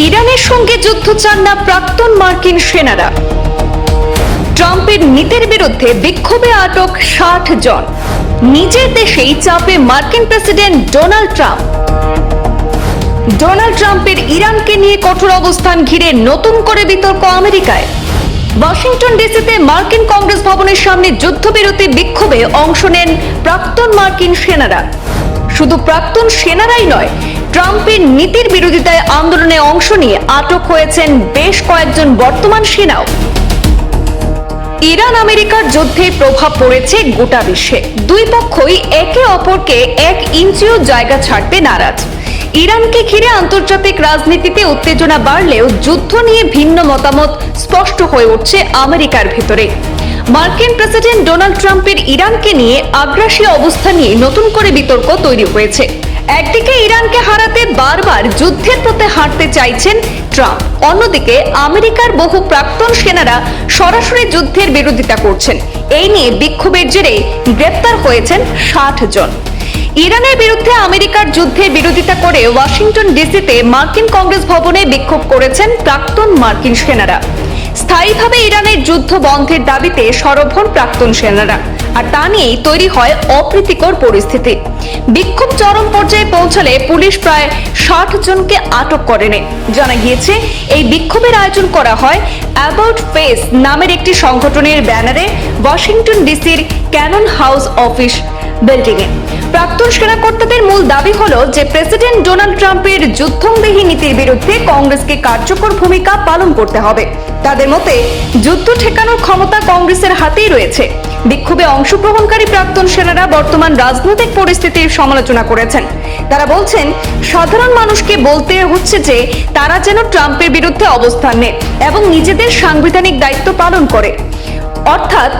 ইরানের সঙ্গে যুদ্ধ চান না প্রাক্তন মার্কিন সেনারা। ট্রাম্পের নীতির বিরুদ্ধে বিক্ষোভে আটক ৬০ জন। নিজের দেশেই চাপে মার্কিন প্রেসিডেন্ট ডোনাল্ড ট্রাম্প। ডোনাল্ড ট্রাম্পের ইরানকে নিয়ে কঠোর অবস্থান ঘিরে নতুন করে বিতর্ক আমেরিকায়। ওয়াশিংটন ডিসিতে মার্কিন কংগ্রেস ভবনের সামনে যুদ্ধবিরতি বিক্ষোভে অংশ নেন প্রাক্তন মার্কিন সেনারা। শুধু প্রাক্তন সেনারাই নয়, ট্রাম্পের নীতির বিরোধিতায় আন্দোলনে অংশ নিয়ে আটক হয়েছেন বেশ কয়েকজন বর্তমান সেনাও। ইরান আমেরিকার যুদ্ধে প্রভাব পড়েছে গোটা বিশ্বে। দুই পক্ষই একে অপরকে ১ ইঞ্চিও জায়গা ছাড়তে নারাজ। ইরানকে ঘিরে আন্তর্জাতিক রাজনীতিতে উত্তেজনা বাড়লেও যুদ্ধ নিয়ে ভিন্ন মতামত স্পষ্ট হয়ে উঠছে আমেরিকার ভেতরে। মার্কিন প্রেসিডেন্ট ডোনাল্ড ট্রাম্পের ইরানকে নিয়ে আগ্রাসী অবস্থা নিয়ে নতুন করে বিতর্ক তৈরি হয়েছে। একদিকে ইরানকে হারাতে বারবার যুদ্ধের পথে হাঁটতে চাইছেন ট্রাম্প, অন্যদিকে আমেরিকার বহু প্রাক্তন সেনারা সরাসরি যুদ্ধের বিরোধিতা করছেন। এই নিয়ে বিক্ষোভের জেরে গ্রেপ্তার হয়েছেন ৬০ জন। ইরানের বিরুদ্ধে আমেরিকার যুদ্ধের বিরোধিতা করে ওয়াশিংটন ডিসিতে মার্কিন কংগ্রেস ভবনে বিক্ষোভ করেছেন প্রাক্তন মার্কিন সেনারা। স্থায়ীভাবে ইরানের যুদ্ধ বন্ধের দাবিতে সরব হন প্রাক্তন সেনারা, আর তা নিয়েই তৈরি হয় অপ্রীতিকর পরিস্থিতি। বিক্ষোভ চরম পর্যায়ে পৌঁছালে পুলিশ প্রায় ৬০ জনকে আটক করে নেয়। জানা গিয়েছে, এই বিক্ষোভের আয়োজন করা হয় অ্যাবাউট ফেস নামের একটি সংগঠনের ব্যানারে ওয়াশিংটন ডিসির ক্যানন হাউস অফিস বিল্ডিংয়ে। প্রাক্তন সেনাকর্তাদের মূল দাবি হলো যে প্রেসিডেন্ট ডোনাল্ড ট্রাম্পের যুদ্ধংদেহী নীতির বিরুদ্ধে কংগ্রেসকে কার্যকর ভূমিকা পালন করতে হবে। তাদের মতে যুদ্ধ ঠেকানোর ক্ষমতা কংগ্রেসের হাতেই রয়েছে। বিক্ষোভে অংশগ্রহণকারী প্রাক্তন সেনারা বর্তমান রাজনৈতিক পরিস্থিতির সমালোচনা করেছেন। তারা বলছেন, সাধারণ মানুষকে বলতে হচ্ছে যে তারা যেন ট্রাম্পের বিরুদ্ধে অবস্থান নেয় এবং নিজেদের সাংবিধানিক দায়িত্ব পালন করে। অর্থাৎ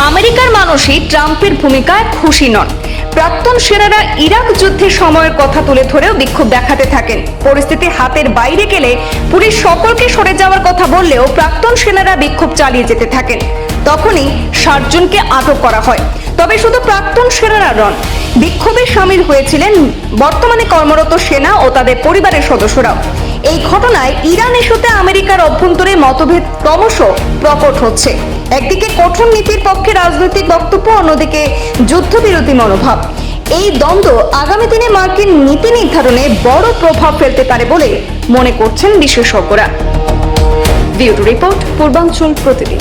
আমেরিকার মানুষই ট্রাম্পের ভূমিকায় খুশি নন। প্রাক্তন সেনারা ইরাক যুদ্ধের সময়ের কথা তুলে ধরেও বিক্ষোভ দেখাতে থাকেন। পরিস্থিতি হাতের বাইরে গেলে পুলিশ সকলকে সরে যাওয়ার কথা বললেও প্রাক্তন সেনারা বিক্ষোভ চালিয়ে যেতে থাকেন। তখনই ৬০ জনকে আটক করা হয়। তবে শুধু প্রাক্তন সেনারা নন, বিক্ষোভে সামিল হয়েছিলেন বর্তমানে কর্মরত সেনা ও তাদের পরিবারের সদস্যরাও। এই ঘটনায় ইরান ইস্যুতে আমেরিকার অভ্যন্তরে মতভেদ ক্রমশ প্রকট হচ্ছে। একদিকে কঠোর নীতির পক্ষে রাজনৈতিক বক্তব্য, অন্যদিকে যুদ্ধবিরোধী মনোভাব। এই দ্বন্দ্ব আগামী দিনে মার্কিন নীতি নির্ধারণে বড় প্রভাব ফেলতে পারে বলে মনে করছেন বিশেষজ্ঞরা। ব্যুরো রিপোর্ট, পূর্বাঞ্চল প্রতিদিন।